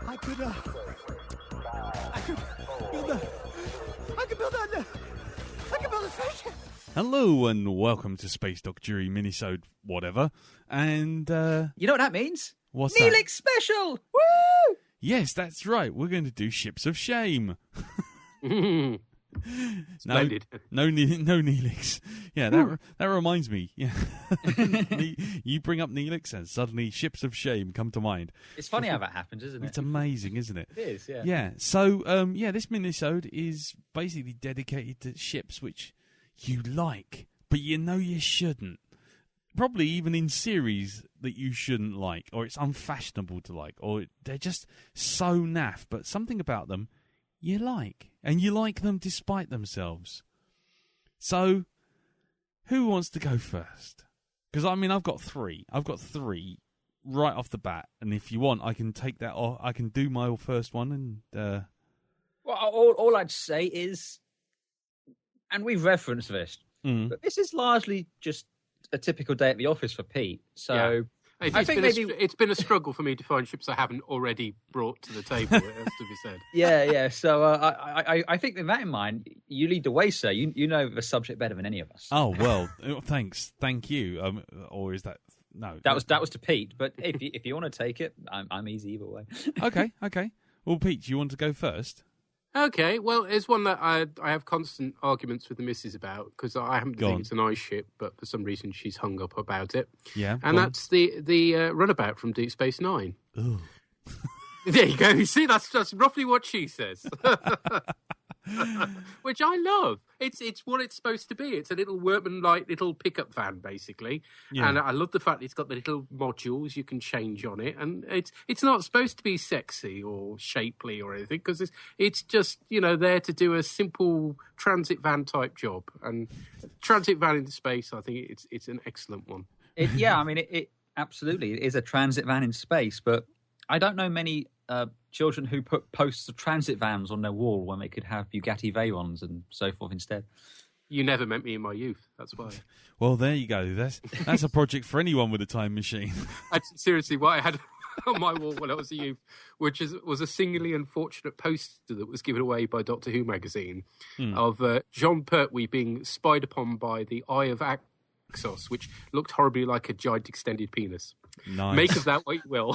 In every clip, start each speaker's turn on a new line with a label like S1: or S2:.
S1: I could build a spaceship.
S2: Hello and welcome to Space Doc Jury Minisode whatever. And
S3: you know what that means?
S2: What's
S3: Neelix
S2: that?
S3: special! Woo!
S2: Yes, that's right. We're going to do Ships of Shame.
S4: Splendid.
S2: No Neelix. Yeah, that reminds me. Yeah, you bring up Neelix and suddenly Ships of Shame come to mind.
S3: It's funny how that happens, isn't it?
S2: It's amazing, isn't it?
S3: It is, yeah.
S2: Yeah. So, this minisode is basically dedicated to ships which you like, but you know you shouldn't. Probably even in series that you shouldn't like, or it's unfashionable to like, or they're just so naff, but something about them you like, and you like them despite themselves. So, who wants to go first? Because, I mean, I've got three right off the bat, and if you want, I can take that off. I can do my first one, and...
S3: Well, all I'd say is, and we've referenced this, but this is largely just a typical day at the office for Pete. So... Yeah.
S4: I think it's been a struggle for me to find ships I haven't already brought to the table, it has to be said.
S3: Yeah. So I think with that in mind, you lead the way, sir. You know the subject better than any of us.
S2: Oh, well, thanks. Thank you. Or is that... No.
S3: That was to Pete, but if you want to take it, I'm easy either way.
S2: Okay. Well, Pete, do you want to go first?
S4: Okay, well, it's one that I have constant arguments with the missus about, because I happen to think it's a nice ship, but for some reason she's hung up about it.
S2: Yeah.
S4: And that's the runabout from Deep Space Nine.
S2: Ooh.
S4: There you go. You see, that's roughly what she says. Which I love. It's what it's supposed to be. It's a little workman-like little pickup van, basically. Yeah. And I love the fact it's got the little modules you can change on it. And it's not supposed to be sexy or shapely or anything, because it's just, there to do a simple transit van type job. And transit van into space, I think it's an excellent one.
S3: It absolutely is a transit van in space, but I don't know many children who put posters of transit vans on their wall when they could have Bugatti Veyrons and so forth instead.
S4: You never met me in my youth, that's why.
S2: Well, there you go. That's a project for anyone with a time machine.
S4: Seriously, what I had on my wall when I was a youth, which was a singularly unfortunate poster that was given away by Doctor Who magazine of Jean Pertwee being spied upon by the Eye of Axos, which looked horribly like a giant extended penis.
S2: Nice.
S4: Make of that what you will.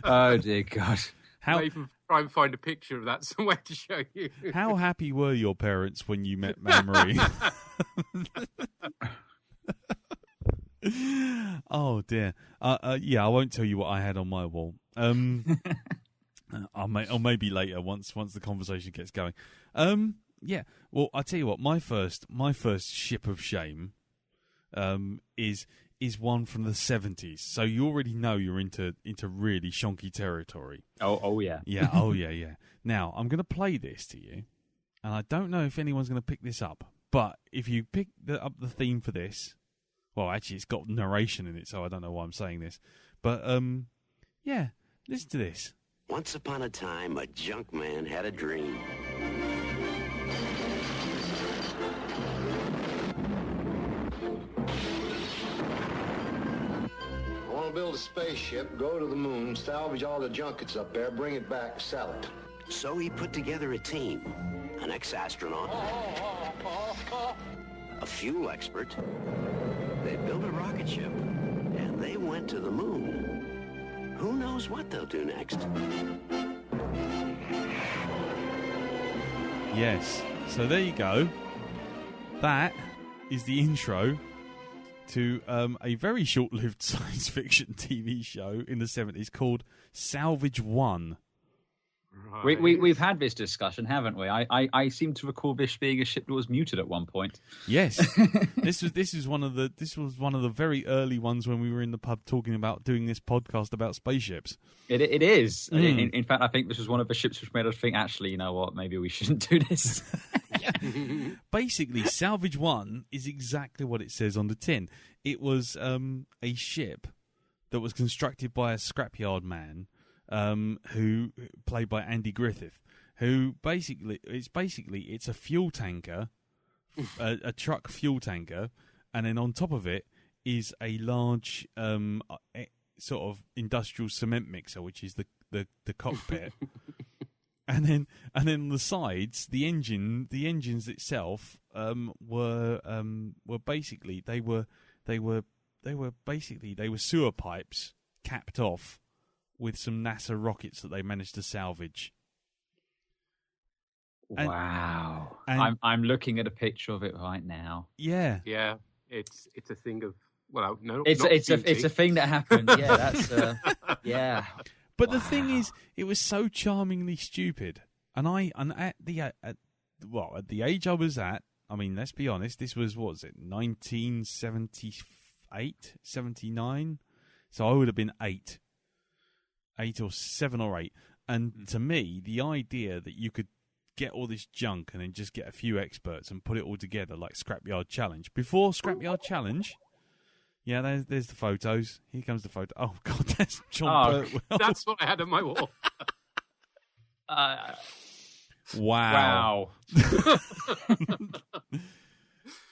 S3: Oh, dear God.
S4: I'll even try and find a picture of that somewhere to show you.
S2: How happy were your parents when you met Marie? Oh, dear. I won't tell you what I had on my wall. Or maybe later once the conversation gets going. Well, I'll tell you what. My first ship of shame is one from the 70s. So you already know you're into really shonky territory.
S3: Oh yeah.
S2: Yeah, yeah. Now, I'm going to play this to you, and I don't know if anyone's going to pick this up, but if you pick up the theme for this, well, actually, it's got narration in it, so I don't know why I'm saying this, but, listen to this.
S5: Once upon a time, a junk man had a dream.
S6: Build a spaceship, go to the moon, salvage all the junk that's up there, bring it back, sell it.
S5: So he put together a team. An ex-astronaut, a fuel expert. They built a rocket ship, and they went to the moon. Who knows what they'll do next?
S2: Yes. So there you go. That is the intro to a very short-lived science fiction TV show in the 70s called Salvage One.
S3: Right. We've had this discussion, haven't we? I seem to recall this being a ship that was muted at one point.
S2: Yes, this was one of the very early ones when we were in the pub talking about doing this podcast about spaceships.
S3: It is. In fact, I think this was one of the ships which made us think, actually, you know what? Maybe we shouldn't do this.
S2: Basically, Salvage One is exactly what it says on the tin. It was a ship that was constructed by a scrapyard man. Who played by Andy Griffith, who it's a fuel tanker, a truck fuel tanker, and then on top of it is a large sort of industrial cement mixer, which is the cockpit. And then on the sides, the engines itself were basically they were sewer pipes capped off with some NASA rockets that they managed to salvage.
S3: Wow!
S2: And
S3: I'm looking at a picture of it right now.
S2: Yeah,
S4: yeah. It's a thing of no,
S3: it's a thing that happened. Yeah, that's yeah.
S2: But the thing is, it was so charmingly stupid. And at the age I was at, I mean, let's be honest, this was, 1978, 79? So I would have been 8 or 7 or 8. And to me, the idea that you could get all this junk and then just get a few experts and put it all together like Scrapyard Challenge. Before Scrapyard Challenge, yeah, there's the photos. Here comes the photo. Oh, God, that's John Burtwell.
S4: That's what I had on my wall.
S2: Wow.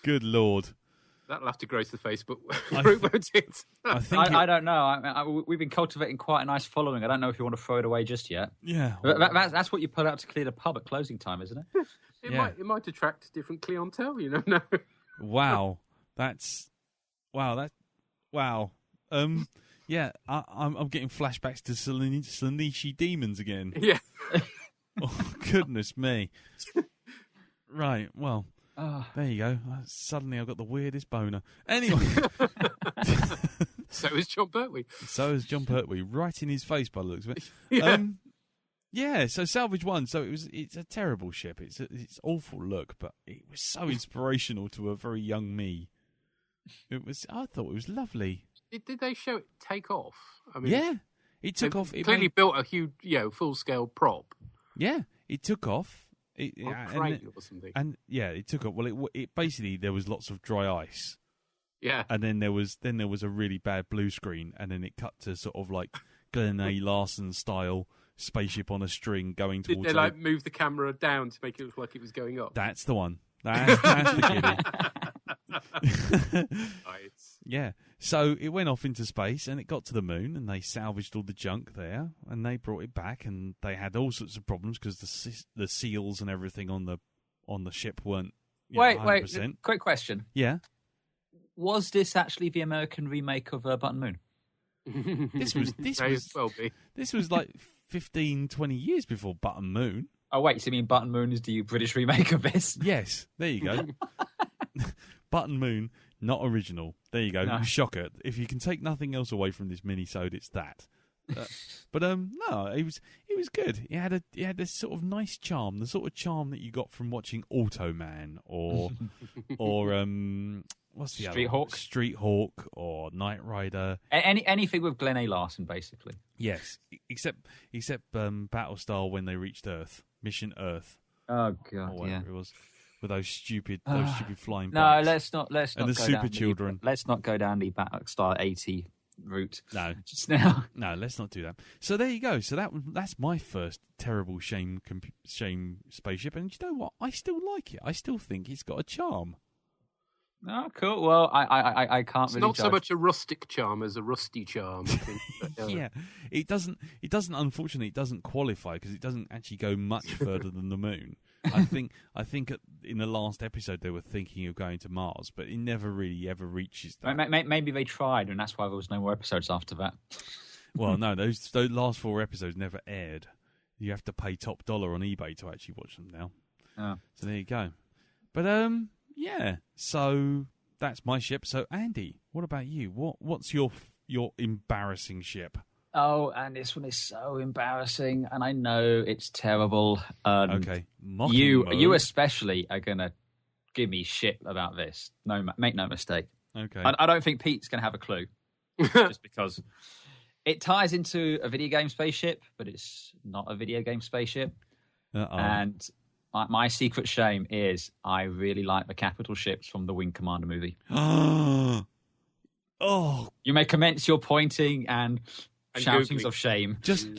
S2: Good Lord.
S4: That'll have to gross the Facebook group, won't it?
S3: I don't know. We've been cultivating quite a nice following. I don't know if you want to throw it away just yet.
S2: Yeah.
S3: That's what you pull out to clear the pub at closing time, isn't it?
S4: It might attract different clientele, you know.
S2: Wow. Wow. Yeah, I'm getting flashbacks to Slanishi demons again.
S4: Yeah.
S2: Oh, goodness me. Right, well, there you go. Suddenly I've got the weirdest boner. Anyway.
S4: So is John Pertwee.
S2: right in his face by the looks of it.
S4: Yeah.
S2: So Salvage 1, so it's a terrible ship. It's awful look, but it was so inspirational to a very young me. I thought it was lovely.
S4: Did they show it take off? I mean,
S2: yeah, it took off. It
S4: clearly built a huge, full-scale prop.
S2: Yeah, it took off.
S4: Crate or something.
S2: And yeah, it took off. Well, it basically there was lots of dry ice.
S4: Yeah,
S2: and then there was a really bad blue screen, and then it cut to sort of like Glenn A. Larson style spaceship on a string going towards.
S4: Did they move the camera down to make it look like it was going up?
S2: That's the one. That's the kiddie. Yeah, so it went off into space and it got to the moon and they salvaged all the junk there and they brought it back and they had all sorts of problems because the seals and everything on the ship weren't.
S3: Wait,
S2: 100%.
S3: Quick question.
S2: Yeah,
S3: was this actually the American remake of Button Moon?
S2: This was like 15, 20 years before Button Moon.
S3: Oh wait, so you mean Button Moon is the British remake of this?
S2: Yes, there you go. Button Moon, not original. There you go.
S3: No.
S2: Shocker. If you can take nothing else away from this mini-sode, it's that. But no, it was good. It had this sort of nice charm, the sort of charm that you got from watching Automan or what's the
S3: Street
S2: other
S3: Hawk?
S2: Street Hawk or Knight Rider.
S3: Anything with Glenn A. Larson, basically.
S2: Yes, except Battlestar when they reached Earth, Mission Earth.
S3: Oh God,
S2: or whatever it was. With those stupid flying.
S3: No,
S2: bikes.
S3: let's not.
S2: And the
S3: go
S2: super
S3: down
S2: children.
S3: Let's not go down the Battlestar 80 route.
S2: No,
S3: just now.
S2: No, let's not do that. So there you go. So that's my first terrible shame spaceship, and you know what? I still like it. I still think it's got a charm.
S3: Oh, cool. Well, I can't
S4: it's
S3: really.
S4: Not
S3: judge.
S4: so much a rustic charm as a rusty charm. I think. But,
S2: yeah, it doesn't. Unfortunately, it doesn't qualify because it doesn't actually go much further than the moon. I think in the last episode they were thinking of going to Mars, but it never really ever reaches that.
S3: Maybe they tried, and that's why there was no more episodes after that.
S2: Well, no, those last 4 episodes never aired. You have to pay top dollar on eBay to actually watch them now.
S3: Oh.
S2: So there you go. But yeah. So that's my ship. So Andy, what about you? What's your embarrassing ship?
S3: Oh, and this one is so embarrassing, and I know it's terrible.
S2: Okay,
S3: you especially are gonna give me shit about this. No, make no mistake.
S2: Okay,
S3: I don't think Pete's gonna have a clue, just because it ties into a video game spaceship, but it's not a video game spaceship. And my secret shame is I really like the capital ships from the Wing Commander movie.
S2: Oh,
S3: you may commence your pointing and shoutings of shame.
S2: Just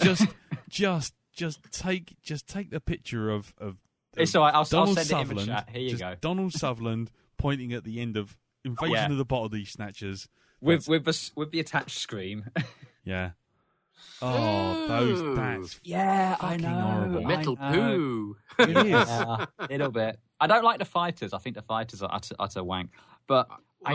S2: take the picture of
S3: it's all right. I'll
S2: Donald
S3: send
S2: Sutherland.
S3: it in the chat. Here you go.
S2: Donald Sutherland pointing at the end of Invasion of the Body Snatchers
S3: with the attached screen.
S2: Yeah. Oh, that's
S3: I know.
S2: horrible.
S4: Metal poo.
S2: It is.
S3: Yeah, a little bit. I don't like the fighters. I think the fighters are utter wank. But I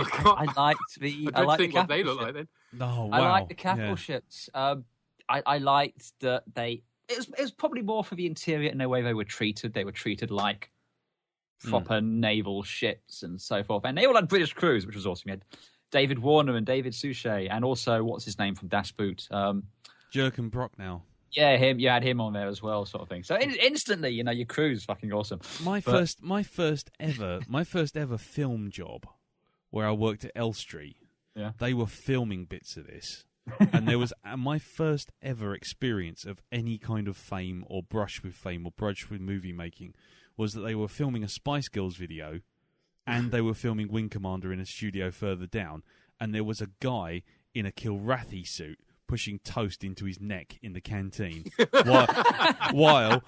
S3: liked the.
S4: I don't think
S3: the
S4: what they look
S3: ship.
S4: like then.
S2: Oh, wow.
S3: I like the capital ships. I liked that they. It was probably more for the interior and the way they were treated. They were treated like proper naval ships and so forth. And they all had British crews, which was awesome. You had David Warner and David Suchet, and also what's his name from Das Boot?
S2: Jürgen Prochnow.
S3: Yeah, him. You had him on there as well, sort of thing. So instantly, your crew's fucking awesome.
S2: My first ever film job, where I worked at Elstree.
S3: Yeah,
S2: they were filming bits of this, and there was my first ever experience of any kind of fame or brush with movie making was that they were filming a Spice Girls video, and they were filming Wing Commander in a studio further down, and there was a guy in a Kilrathi suit pushing toast into his neck in the canteen while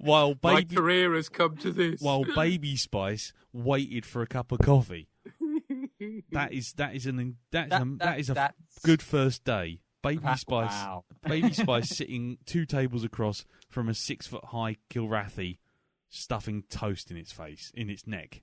S4: My
S2: baby
S4: career has come to this.
S2: while Baby Spice waited for a cup of coffee. That is a good first day. Baby Spice sitting 2 tables across from a 6-foot-high Kilrathi, stuffing toast in its neck,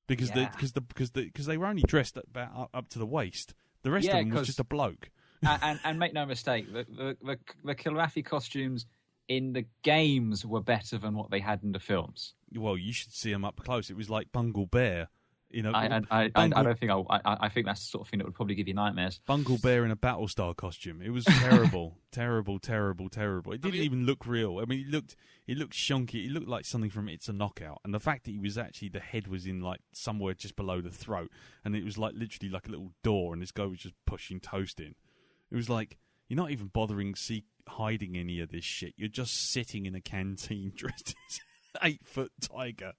S2: because they were only dressed about up to the waist. The rest of them was just a bloke.
S3: and make no mistake, the Kilrathi costumes in the games were better than what they had in the films.
S2: Well, you should see them up close. It was like Bungle Bear.
S3: I don't think I think that's the sort of thing that would probably give you nightmares.
S2: Bungle Bear in a Battlestar costume. It was terrible, terrible. It didn't even look real. I mean, it looked shonky. It looked like something from It's a Knockout. And the fact that he was actually, the head was in like somewhere just below the throat, and it was like literally like a little door, and this guy was just pushing toast in. It was like, you're not even bothering hiding any of this shit. You're just sitting in a canteen dressed as an 8-foot tiger.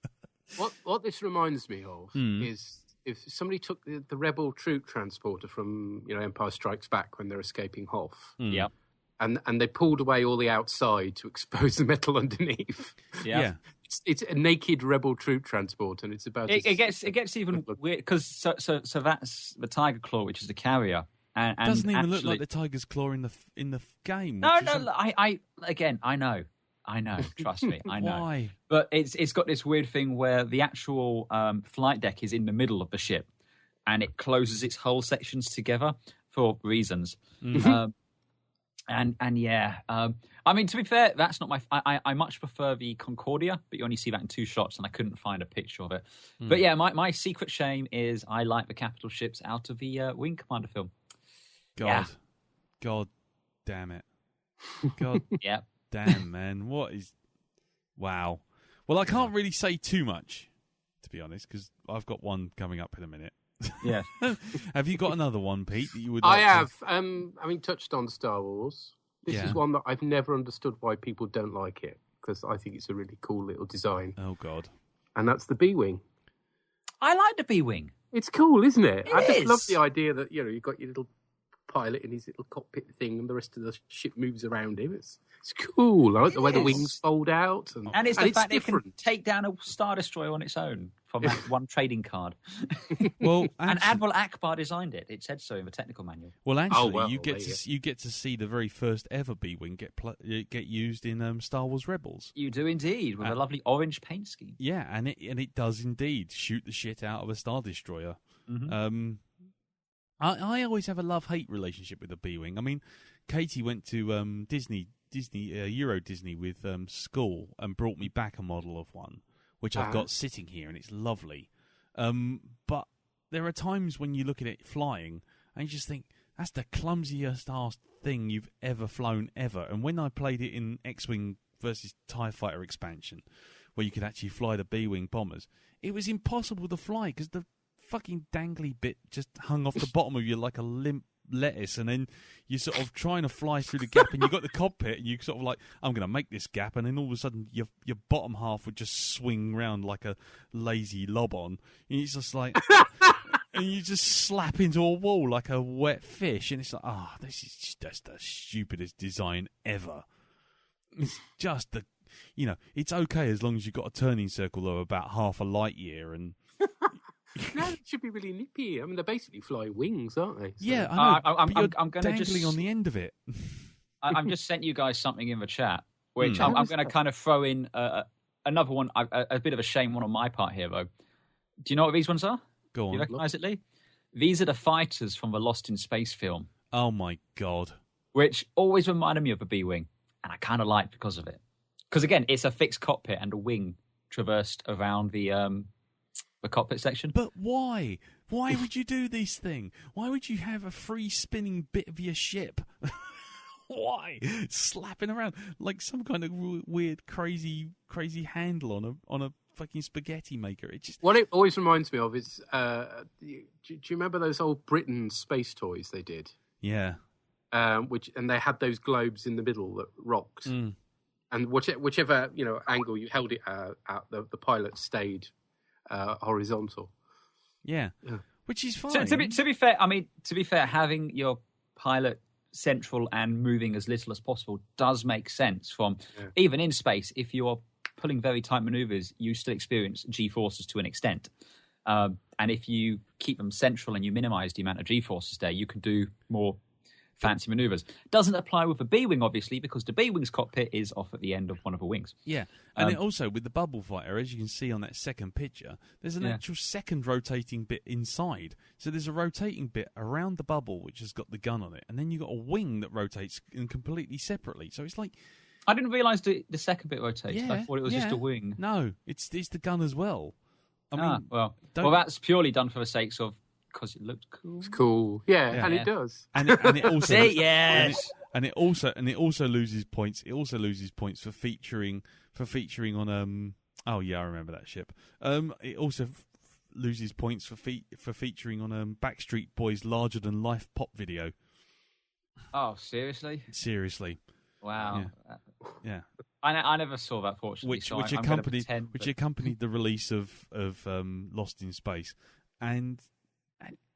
S4: What this reminds me of is if somebody took the rebel troop transporter from Empire Strikes Back when they're escaping Hoth, and they pulled away all the outside to expose the metal underneath.
S3: Yeah.
S4: It's a naked rebel troop transporter, and it's about
S3: it gets even weird because so that's the Tiger Claw, which is the carrier. And
S2: doesn't even
S3: actually
S2: look like the Tiger's Claw in the game.
S3: No, I know. Trust me, I know.
S2: Why?
S3: But it's got this weird thing where the actual flight deck is in the middle of the ship, and it closes its whole sections together for reasons. I mean, to be fair, that's not my. I much prefer the Concordia, but you only see that in 2 shots, and I couldn't find a picture of it. But yeah, my secret shame is I like the capital ships out of the Wing Commander film.
S2: God damn it. God
S3: yeah.
S2: Damn, man. Wow. Well, I can't really say too much, to be honest, because I've got one coming up in a minute.
S3: Yeah.
S2: Have you got another one, Pete, that you would
S4: I
S2: like
S4: have. Having touched on Star Wars, this
S2: Yeah.
S4: is one that I've never understood why people don't like it, because I think it's a really cool little design.
S2: Oh, God.
S4: And that's the B-Wing.
S3: I like the B-Wing.
S4: It's cool, isn't it? I just
S3: is.
S4: love the idea that, you've got your little pilot in his little cockpit thing, and the rest of the ship moves around him. It's cool. I like the way the wings fold out,
S3: and it's the fact
S4: different.
S3: that it can take down a Star Destroyer on its own from that one trading card.
S2: Well,
S3: and Admiral Akbar designed it. It said so in the technical manual.
S2: Well, actually, you get to see the very first ever B-Wing get used in Star Wars Rebels.
S3: You do indeed, with a lovely orange paint scheme.
S2: Yeah, and it does indeed shoot the shit out of a Star Destroyer. Mm-hmm. I always have a love-hate relationship with the B-Wing. I mean, Katie went to Euro Disney with school and brought me back a model of one, which I've got sitting here, and it's lovely. But there are times when you look at it flying, and you just think, that's the clumsiest ass thing you've ever flown ever. And when I played it in X-Wing versus TIE Fighter expansion, where you could actually fly the B-Wing bombers, it was impossible to fly because the fucking dangly bit just hung off the bottom of you like a limp lettuce, and then you're sort of trying to fly through the gap, and you've got the cockpit, and you sort of like, I'm going to make this gap, and then all of a sudden your bottom half would just swing round like a lazy lob-on, and it's just like, and you just slap into a wall like a wet fish, and it's like, this is just the stupidest design ever. It's just it's okay as long as you've got a turning circle of about half a light year, and
S4: no, it should be really nippy. I mean, they're basically flying wings, aren't they? So.
S2: Yeah, I know.
S3: I'm going to
S2: dangling
S3: just
S2: on the end of it.
S3: I've just sent you guys something in the chat, which I'm going to kind of throw in another one, a bit of a shame one on my part here, though. Do you know what these ones are?
S2: Go on.
S3: Do you recognise it, Lee? These are the fighters from the Lost in Space film.
S2: Oh, my God.
S3: Which always reminded me of a B-Wing, and I kind of like because of it. Because, again, it's a fixed cockpit and a wing traversed around the cockpit section.
S2: But why? Why would you do this thing? Why would you have a free spinning bit of your ship? Why? Slapping around like some kind of weird, crazy handle on a fucking spaghetti maker. It just...
S4: What it always reminds me of is, do you remember those old Britain space toys they did?
S2: Yeah.
S4: And they had those globes in the middle that rocked. And whichever angle you held it at, the pilot stayed horizontal.
S2: Yeah, which is fine.
S3: So, to be fair, having your pilot central and moving as little as possible does make sense. Even in space, if you're pulling very tight maneuvers, you still experience G-forces to an extent. And if you keep them central and you minimize the amount of G-forces there, you can do more fancy maneuvers. Doesn't apply with the B-Wing, obviously, because the B-Wing's cockpit is off at the end of one of the wings.
S2: Yeah, and then also with the bubble fighter, as you can see on that second picture, there's an actual second rotating bit inside. So there's a rotating bit around the bubble, which has got the gun on it, and then you've got a wing that rotates completely separately. So it's like...
S3: I didn't realise the second bit rotates. I thought it was just a wing.
S2: No, it's the gun as well. I mean,
S3: well, that's purely done for the sakes of... because it looked cool.
S4: It's cool, and it does.
S2: And it also,
S3: yes,
S2: and it also loses points. It also loses points for featuring on Oh yeah, I remember that ship. It also loses points for featuring on Backstreet Boys' Larger Than Life pop video.
S3: Oh, seriously?
S2: Seriously.
S3: Wow.
S2: Yeah.
S3: I never saw that, fortunately.
S2: Which accompanied the release of Lost in Space, and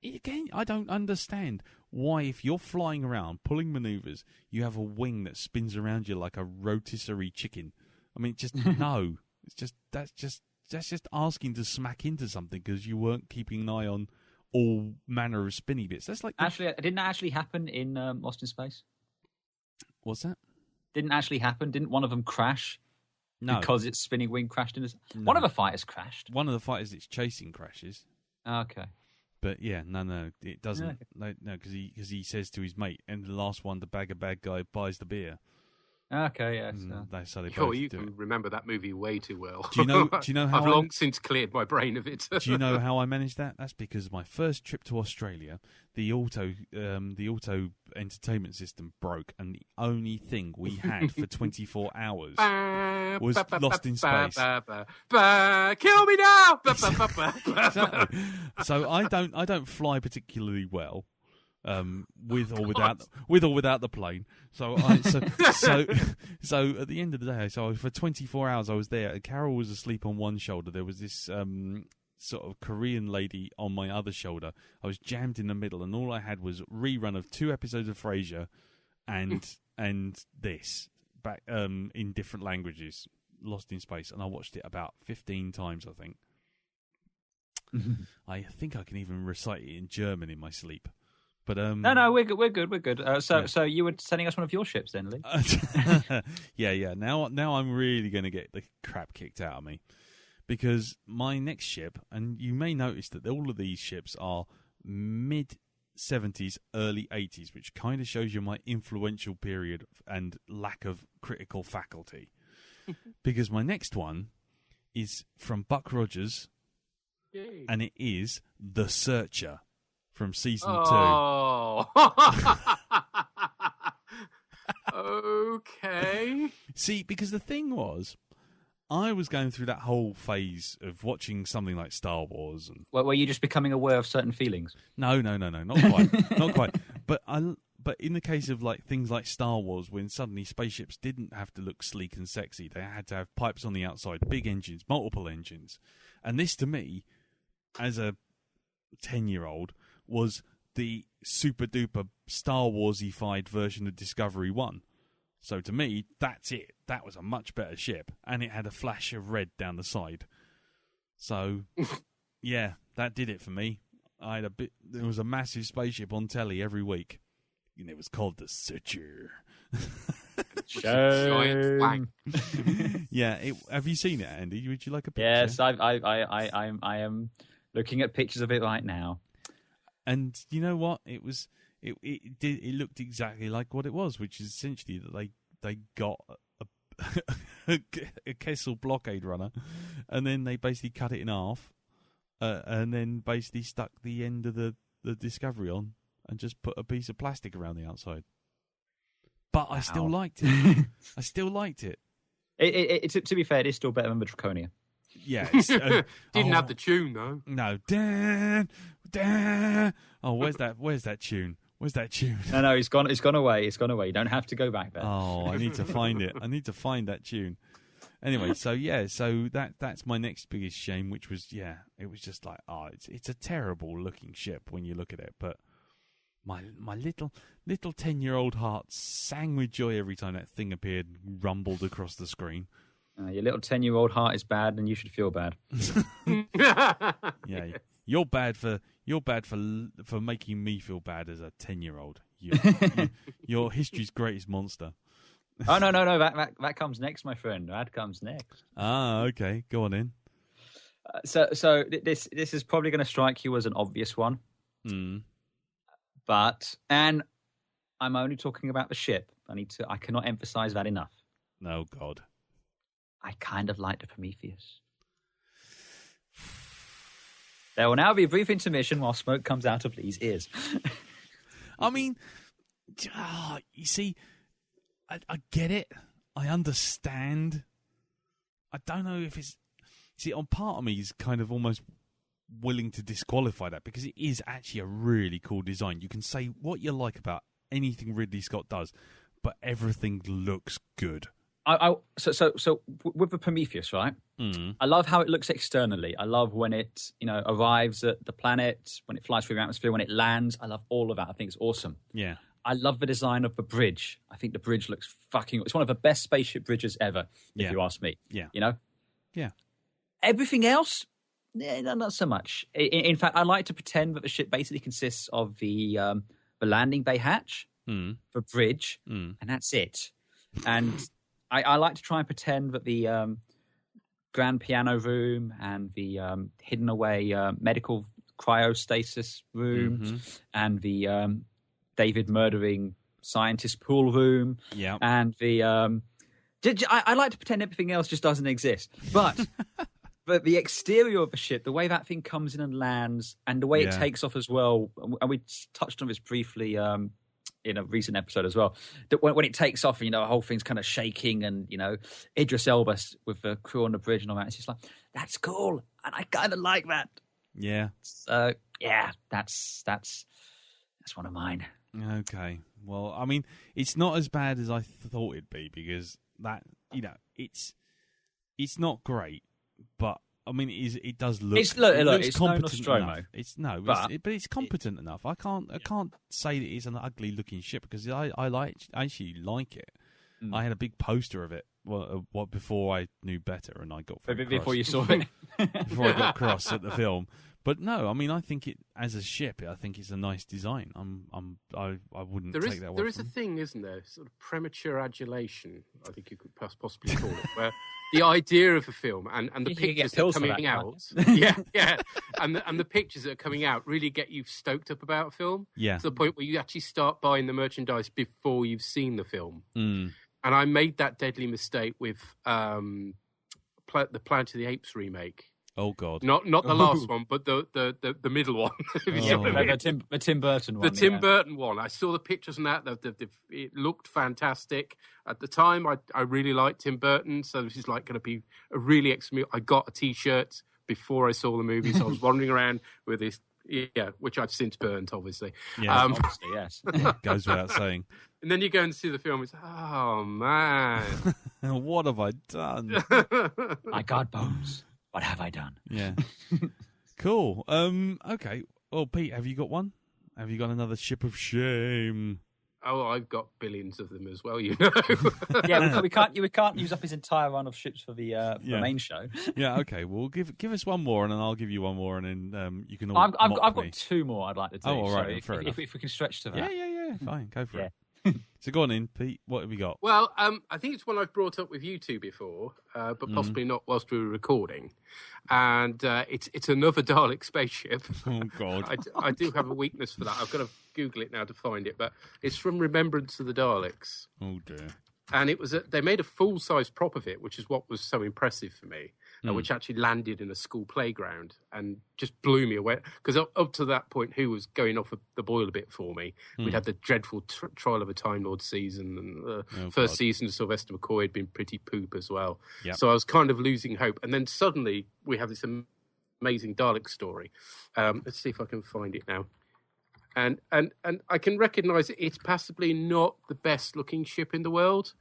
S2: again, I don't understand why, if you're flying around pulling maneuvers, you have a wing that spins around you like a rotisserie chicken. I mean, just no. It's just that's just asking to smack into something because you weren't keeping an eye on all manner of spinny bits. That's like
S3: didn't that actually happen in Lost in Space?
S2: What's that?
S3: Didn't actually happen. Didn't one of them crash?
S2: No,
S3: because its spinning wing crashed in.
S2: No.
S3: One of the fighters crashed.
S2: One of the fighters it's chasing crashes.
S3: Okay.
S2: But yeah, no, it doesn't. No, because he says to his mate, and the last one, the bad guy buys the beer.
S3: Okay, yes.
S2: So they both
S4: you
S2: do
S4: can
S2: it.
S4: remember that movie way too well.
S2: Do you know how
S4: I've long since cleared my brain of it.
S2: Do you know how I managed that? That's because my first trip to Australia, the auto entertainment system broke, and the only thing we had for 24 hours was Lost in Space.
S4: Kill me now!
S2: Exactly. So I don't fly particularly well. With or without the plane. So at the end of the day, so for 24 hours I was there, and Carol was asleep on one shoulder. There was this sort of Korean lady on my other shoulder. I was jammed in the middle, and all I had was a rerun of 2 episodes of Frasier and this back in different languages, Lost in Space, and I watched it about 15 times, I think. I think I can even recite it in German in my sleep. But
S3: no, we're good. So you were sending us one of your ships then, Lee?
S2: Yeah. Now I'm really going to get the crap kicked out of me, because my next ship, and you may notice that all of these ships are mid-70s, early 80s, which kind of shows you my influential period and lack of critical faculty. Because my next one is from Buck Rogers, and it is The Searcher. From season 2.
S4: Okay.
S2: See, because the thing was, I was going through that whole phase of watching something like Star Wars, and
S3: were you just becoming aware of certain feelings?
S2: No, not quite, not quite. But in the case of like things like Star Wars, when suddenly spaceships didn't have to look sleek and sexy, they had to have pipes on the outside, big engines, multiple engines, and this to me, as a 10-year-old, was the super duper Star Wars-ified version of Discovery 1. So to me, that's it. That was a much better ship, and it had a flash of red down the side. So, yeah, that did it for me. There was a massive spaceship on telly every week, and it was called The Searcher.
S4: Giant wank.
S2: Yeah, have you sseen it, Andy? Would you like a picture?
S3: Yes, I am looking at pictures of it right now.
S2: And you know what? It looked exactly like what it was, which is essentially that they got a Kessel blockade runner, and then they basically cut it in half, and then basically stuck the end of the Discovery on, and just put a piece of plastic around the outside. But I still liked it. I still liked it.
S3: To be fair, it is still better than the Draconia.
S2: Yeah.
S4: Didn't have the tune, though.
S2: No. Dan. Oh, where's that tune? Where's that tune?
S3: No, it's gone away. It's gone away. You don't have to go back there.
S2: Oh, I need to find it. I need to find that tune. Anyway, so that's my next biggest shame, which was, it was just like, it's a terrible looking ship when you look at it, but my little 10-year-old heart sang with joy every time that thing appeared and rumbled across the screen.
S3: Your little 10-year-old heart is bad, and you should feel bad.
S2: Yeah, you're bad for making me feel bad as a 10-year-old. You're history's greatest monster.
S3: Oh no! That comes next, my friend. That comes next.
S2: Ah, okay. Go on in.
S3: So this is probably going to strike you as an obvious one. But I'm only talking about the ship. I cannot emphasize that enough.
S2: No, God.
S3: I kind of like the Prometheus. There will now be a brief intermission while smoke comes out of Lee's ears.
S2: I mean, you see, I get it. I understand. I don't know if it's... See, on part of me is kind of almost willing to disqualify that, because it is actually a really cool design. You can say what you like about anything Ridley Scott does, but everything looks good.
S3: So with the Prometheus, right? I love how it looks externally. I love when it, arrives at the planet, when it flies through the atmosphere, when it lands. I love all of that. I think it's awesome.
S2: Yeah.
S3: I love the design of the bridge. I think the bridge looks it's one of the best spaceship bridges ever, if you ask me.
S2: Yeah.
S3: Yeah. Everything else, not so much. In fact, I like to pretend that the ship basically consists of the landing bay hatch, the bridge, and that's it. And I like to try and pretend that the grand piano room and the hidden away medical cryostasis rooms and the David murdering scientist pool room and the I like to pretend everything else just doesn't exist. But but the exterior of the ship, the way that thing comes in and lands, and the way it takes off as well, and we touched on this briefly in a recent episode as well, that when it takes off, the whole thing's kind of shaking, and Idris Elba with the crew on the bridge and all that, it's just like, that's cool, and I kind of like that.
S2: Yeah.
S3: So that's one of mine.
S2: Okay. Well, I mean, it's not as bad as I thought it'd be, because that it's not great, but I mean, it does look.
S3: It's
S2: competent
S3: no
S2: enough. But it's competent enough. I can't say that it's an ugly looking ship, because I actually like it. I had a big poster of it. Before I knew better, and I got
S3: before you saw it.
S2: Before I got cross at the film. But no, I mean, I think it as a ship, I think it's a nice design. I wouldn't take that away.
S4: There is a thing, isn't there? Sort of premature adulation, I think you could possibly call it, where the idea of a film and the pictures that are coming out, and the pictures that are coming out really get you stoked up about a film.
S2: Yeah,
S4: to the point where you actually start buying the merchandise before you've seen the film.
S2: Mm.
S4: And I made that deadly mistake with the Planet of the Apes remake.
S2: Oh God!
S4: Not the last one, but the middle one.
S3: The Tim Burton one.
S4: The Tim Burton one. I saw the pictures and that. It looked fantastic at the time. I really liked Tim Burton, so this is like going to be a really I got a T-shirt before I saw the movie, so I was wandering around with this. Yeah, which I've since burnt, obviously.
S2: Yeah,
S3: obviously, yes.
S2: Goes without saying.
S4: And then you go and see the film. It's oh man,
S2: what have I done?
S3: I got bones. What have I done?
S2: Yeah. Cool. Okay. Well, Pete, have you got one? Have you got another ship of shame?
S4: Oh, I've got billions of them as well,
S3: Yeah, we can't use up his entire run of ships for the main show.
S2: Yeah, okay. Well, give us one more, and then I'll give you one more, and then you can all
S3: I've
S2: mock
S3: got
S2: me.
S3: 2 more I'd like to do.
S2: Oh, all right.
S3: So if we can stretch to that.
S2: Yeah. Fine, go for it. So go on in, Pete. What have you got?
S4: Well, I think it's one I've brought up with you two before, but possibly not whilst we were recording. And it's another Dalek spaceship.
S2: Oh, God.
S4: I do have a weakness for that. I've got to Google it now to find it, but it's from Remembrance of the Daleks.
S2: Oh, dear.
S4: And it was they made a full-size prop of it, which is what was so impressive for me, which actually landed in a school playground and just blew me away. Because up to that point, who was going off the boil a bit for me? We'd had the dreadful Trial of a Time Lord season, and the first season of Sylvester McCoy had been pretty poop as well. Yep. So I was kind of losing hope. And then suddenly we have this amazing Dalek story. Let's see if I can find it now. And I can recognise it's possibly not the best looking ship in the world.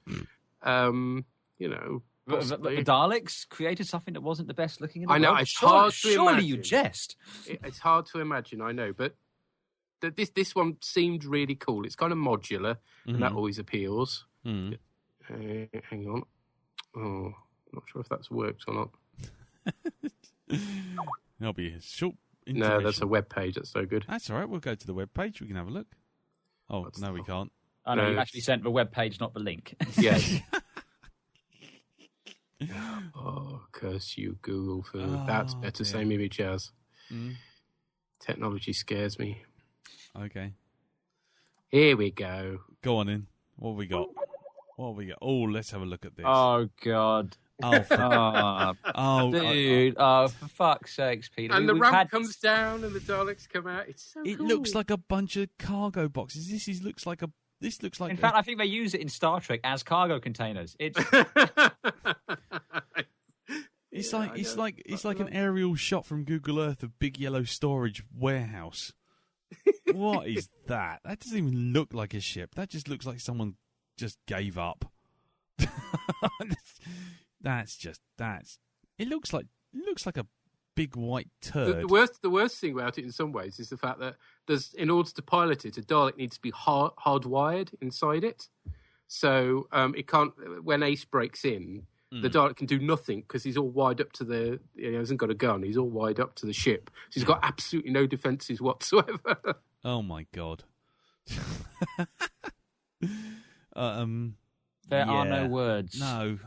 S4: You know, possibly.
S3: The Daleks created something that wasn't the best looking in the world.
S4: I know, it's hard to imagine.
S3: Surely you jest.
S4: It's hard to imagine, I know, but this one seemed really cool. It's kind of modular, and that always appeals. Hang on. Oh, not sure if that's worked or not.
S2: That'll be a short.
S4: No, that's a web page. That's no good.
S2: That's all right. We'll go to the web page. We can have a look. Oh, no, we can't.
S3: I know, you actually sent the web page, not the link.
S4: Yes. Oh, curse you, Google, for that's better. Dear. Same image as. Technology scares me.
S2: Okay.
S4: Here we go.
S2: Go on in. What have we got? Oh, let's have a look at this.
S3: Oh, God.
S2: Oh,
S3: dude! For fuck's sakes, Peter!
S4: And the ramp comes down, and the Daleks come out. It's so.
S2: It
S4: cool.
S2: looks like a bunch of cargo boxes. This looks like.
S3: In fact, I think they use it in Star Trek as cargo containers. It's
S2: like an aerial shot from Google Earth of big yellow storage warehouse. What is that? That doesn't even look like a ship. That just looks like someone just gave up. It looks like a big white turd.
S4: The worst thing about it in some ways is the fact that in order to pilot it, a Dalek needs to be hardwired inside it. So it can't, when Ace breaks in, the Dalek can do nothing because he's all wired up to he hasn't got a gun, he's all wired up to the ship. So he's got absolutely no defences whatsoever.
S2: Oh my God.
S3: There are no words.
S2: No.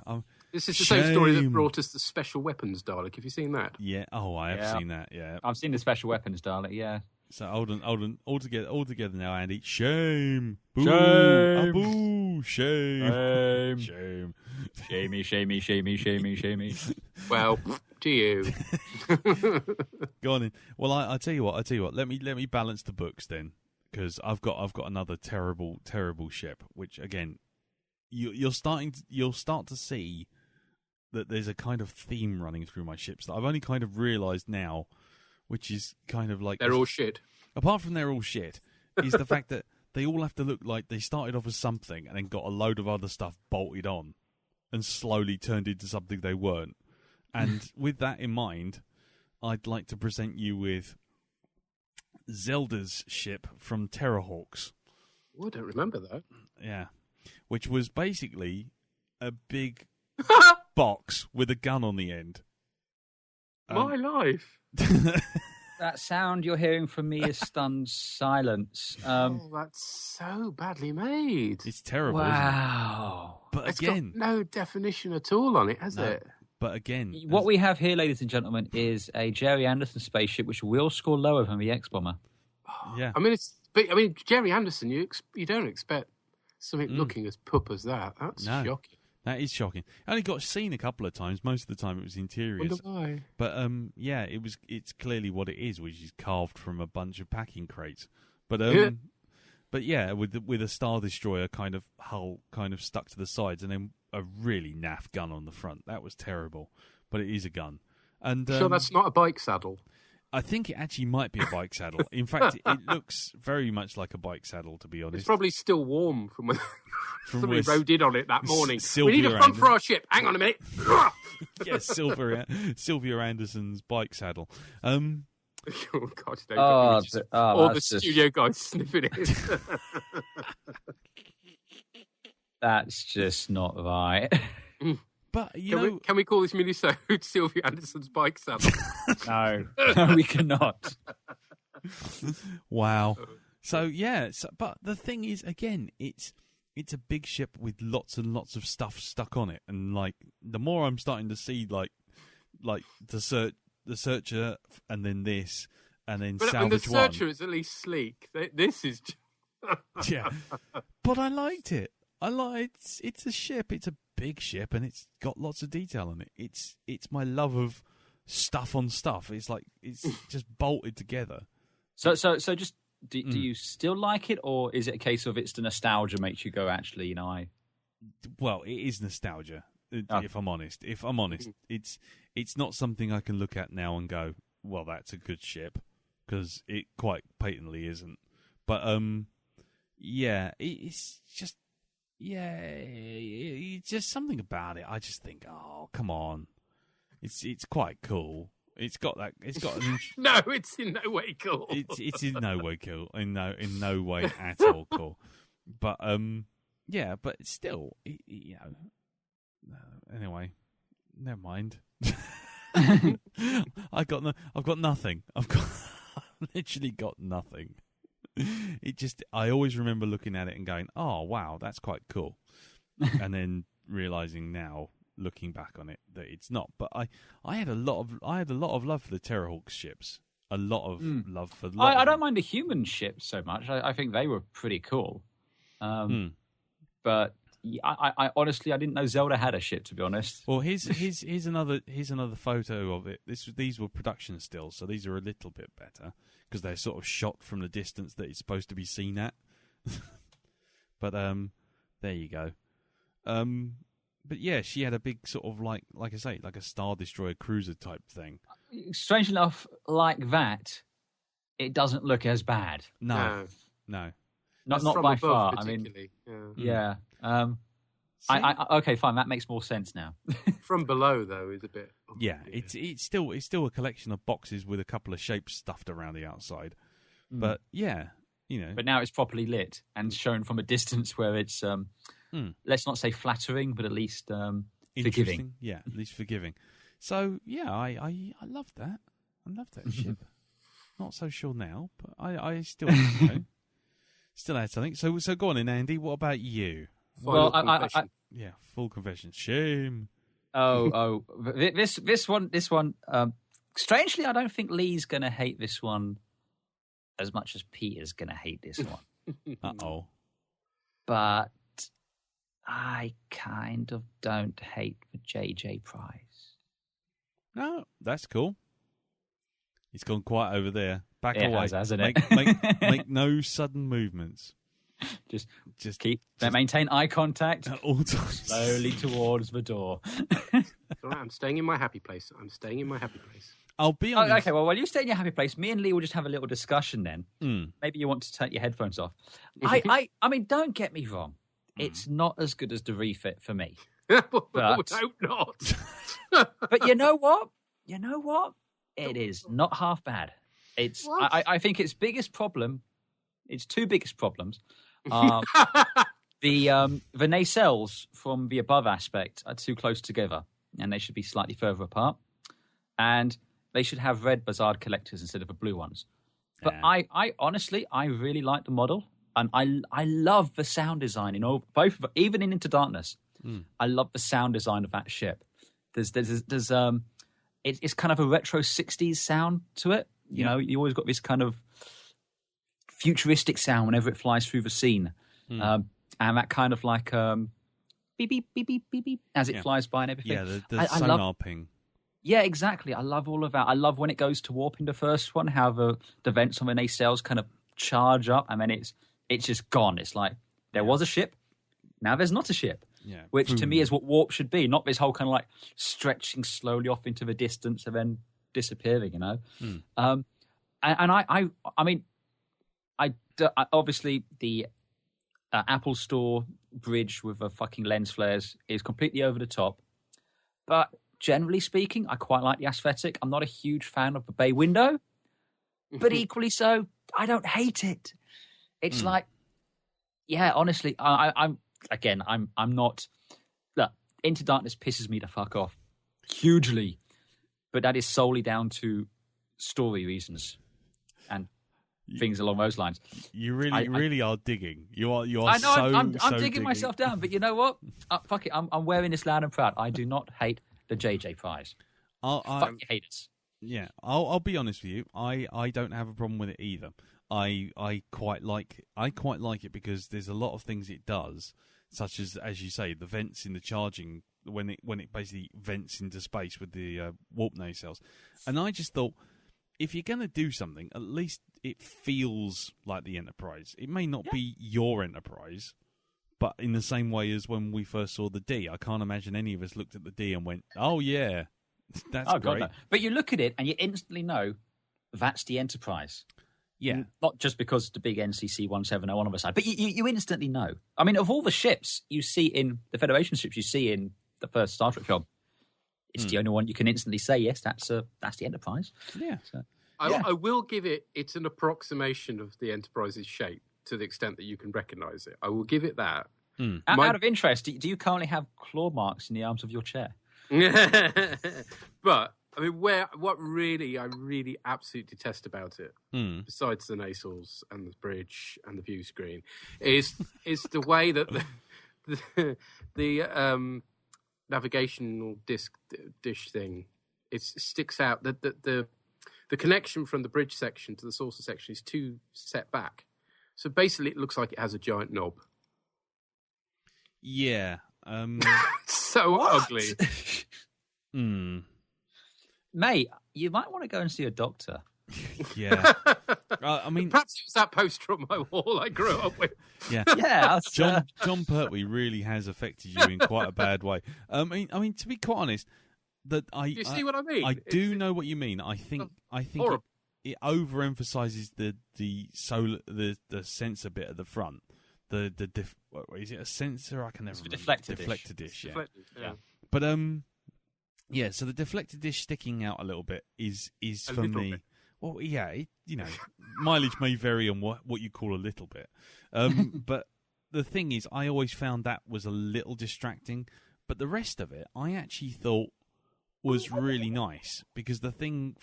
S4: This is the same story that brought us the Special Weapons Dalek. Have you seen that?
S2: Yeah. Oh, I have seen that. Yeah.
S3: I've seen the Special Weapons Dalek. Yeah.
S2: So hold on. All together now, Andy. Shame. Boo.
S3: Shame.
S2: Boo. Shame.
S3: Shame. Shamey.
S4: Well, to you.
S2: Go on in. Well, I tell you what. Let me balance the books then, because I've got another terrible ship, which again, you'll start to see that there's a kind of theme running through my ships that I've only kind of realised now, which is kind of like...
S4: They're all shit.
S2: Apart from they're all shit, is the fact that they all have to look like they started off as something and then got a load of other stuff bolted on and slowly turned into something they weren't. And with that in mind, I'd like to present you with Zelda's ship from Terrorhawks.
S4: Oh, I don't remember that.
S2: Yeah. Which was basically a big box with a gun on the end.
S4: My life.
S3: That sound you're hearing from me is stunned silence.
S4: That's so badly made.
S2: It's terrible.
S3: Wow.
S2: But
S4: it's
S2: again,
S4: got no definition at all on it, has it?
S2: But again,
S3: what we have here, ladies and gentlemen, is a Jerry Anderson spaceship, which will score lower than the X-Bomber.
S2: Yeah.
S4: I mean, Jerry Anderson, you don't expect something looking as pup as that. That's shocking.
S2: That is shocking. I only got seen a couple of times. Most of the time it was interiors.
S4: Wonder why.
S2: But yeah, it's clearly what it is, which is carved from a bunch of packing crates. But but yeah, with a Star Destroyer kind of hull kind of stuck to the sides, and then a really naff gun on the front. That was terrible. But it is a gun. And
S4: sure that's not a bike saddle?
S2: I think it actually might be a bike saddle. In fact, it looks very much like a bike saddle, to be honest.
S4: It's probably still warm from when somebody rode in on it that morning. We need a front
S2: Anderson.
S4: for our ship. Hang on a minute.
S2: Yes, Sylvia Anderson's bike saddle.
S4: Oh, God. Or the studio guys sniffing it.
S3: That's just not right.
S2: But
S4: can we call this Minisode Sylvia Anderson's bike saddle?
S3: No, we cannot.
S2: Wow. So yeah, but the thing is, again, it's a big ship with lots and lots of stuff stuck on it, and like the more I'm starting to see like the Searcher, and then this, and then Salvage
S4: the
S2: One.
S4: Searcher is at least sleek. This is
S2: yeah, but I liked it. It's a ship. It's a big ship, and it's got lots of detail on it. It's my love of stuff on stuff. It's like it's just bolted together.
S3: So just do you still like it, or is it a case of it's the nostalgia makes you go, actually, you know,
S2: Well, it is nostalgia. If I'm honest, it's not something I can look at now and go, well, that's a good ship, because it quite patently isn't. But it's just something about it. I just think, oh, come on, it's quite cool. It's got an
S4: no, it's in no way cool.
S2: It's in no way cool. In no way at all cool. But but still, you know. Anyway, never mind. I've got nothing. I've literally got nothing. I always remember looking at it and going, "Oh wow, that's quite cool," and then realizing now, looking back on it, that it's not. But I had a lot of love for the Terrorhawk ships. A lot of love for.
S3: I don't mind the human ships so much. I think they were pretty cool. But I honestly, I didn't know Zelda had a ship, to be honest.
S2: Well, here's another photo of it. These were production stills, so these are a little bit better because they're sort of shot from the distance that it's supposed to be seen at. But there you go. But yeah, she had a big sort of like I say, like a Star Destroyer cruiser type thing.
S3: Strange enough, like that, it doesn't look as bad.
S2: No.
S3: Not by far. I mean, yeah. Okay, fine. That makes more sense now.
S4: From below, though, is a bit.
S2: It's still a collection of boxes with a couple of shapes stuffed around the outside. But yeah, you know.
S3: But now it's properly lit and shown from a distance where it's let's not say flattering, but at least forgiving.
S2: Yeah, at least forgiving. So yeah, I love that. I love that ship. Not so sure now, but I still still had something. So go on in, Andy. What about you?
S3: Full
S2: confession. Shame.
S3: This one. Strangely, I don't think Lee's going to hate this one as much as Peter's going to hate this one.
S2: Uh-oh.
S3: But I kind of don't hate the JJ Prize.
S2: No, that's cool. He's gone quiet over there. Back away.
S3: Hasn't it?
S2: Make no sudden movements.
S3: Just maintain eye contact
S2: at all times.
S3: Slowly towards the door.
S4: All right, I'm staying in my happy place.
S2: I'll be honest.
S3: Okay, well, while you stay in your happy place, me and Lee will just have a little discussion then. Maybe you want to take your headphones off. I mean, don't get me wrong. It's not as good as the refit for me.
S4: But I would hope not.
S3: But you know what? It is not half bad. It's I think its biggest problem, its two biggest problems, are the nacelles from the above aspect are too close together, and they should be slightly further apart, and they should have red Bazaar collectors instead of the blue ones. But I honestly, I really like the model, and I love the sound design. You know, both even in Into Darkness, I love the sound design of that ship. There's it's kind of a retro 60s sound to it. You know, you always got this kind of futuristic sound whenever it flies through the scene. And that kind of like beep, beep, beep, beep, beep, beep, as it flies by and everything.
S2: Yeah, the sonar ping.
S3: Yeah, exactly. I love all of that. I love when it goes to warp in the first one, how the vents on the nacelles kind of charge up, and then it's just gone. It's like there was a ship, now there's not a ship.
S2: Yeah,
S3: which to me is what warp should be, not this whole kind of like stretching slowly off into the distance and then disappearing, you know. And I mean, obviously the Apple Store bridge with the fucking lens flares is completely over the top, but generally speaking, I quite like the aesthetic. I'm not a huge fan of the bay window, but equally so, I don't hate it. It's like, yeah, honestly, I'm not. Look, Into Darkness pisses me the fuck off hugely, but that is solely down to story reasons. And things along those lines.
S2: You really are digging. You are.
S3: I know.
S2: So,
S3: I'm
S2: so
S3: digging myself down, but you know what? Fuck it. I'm wearing this loud and proud. I do not hate the JJ prize. Fuck you haters.
S2: Yeah, I'll be honest with you. I don't have a problem with it either. I quite like it because there's a lot of things it does, such as you say, the vents in the charging when it basically vents into space with the warp nacelles. And I just thought, if you're going to do something, at least it feels like the Enterprise. It may not be your Enterprise, but in the same way as when we first saw the D, I can't imagine any of us looked at the D and went, "Oh yeah, that's great."
S3: God, no. But you look at it and you instantly know that's the Enterprise.
S2: Yeah.
S3: Not just because the big NCC 170 on the side, but you instantly know. I mean, of all the ships you see in the Federation ships you see in the first Star Trek film, it's the only one you can instantly say, yes, that's the Enterprise.
S2: Yeah.
S3: So,
S4: I will give it's an approximation of the Enterprise's shape to the extent that you can recognise it. I will give it that.
S3: Out of interest, do you currently have claw marks in the arms of your chair?
S4: But I mean, what I really absolutely detest about it, besides the nacelles and the bridge and the view screen, is the way that the navigational dish thing sticks out. The connection from the bridge section to the saucer section is too set back, so basically it looks like it has a giant knob.
S2: Yeah.
S4: So ugly.
S3: Mate, you might want to go and see a doctor.
S2: Yeah. I mean,
S4: perhaps it was that poster on my wall I grew up with.
S2: Yeah.
S3: Yeah.
S2: John Pertwee really has affected you in quite a bad way. I mean, to be quite honest,
S4: you see what I mean?
S2: I do know what you mean. I think it overemphasizes the sensor bit at the front. Is it a sensor? I can never remember. Deflector dish. Yeah. But yeah. So the deflector dish sticking out a little bit is for me. Bit. Well, yeah. Mileage may vary on what you call a little bit. But the thing is, I always found that was a little distracting. But the rest of it, I actually thought was really nice because the thing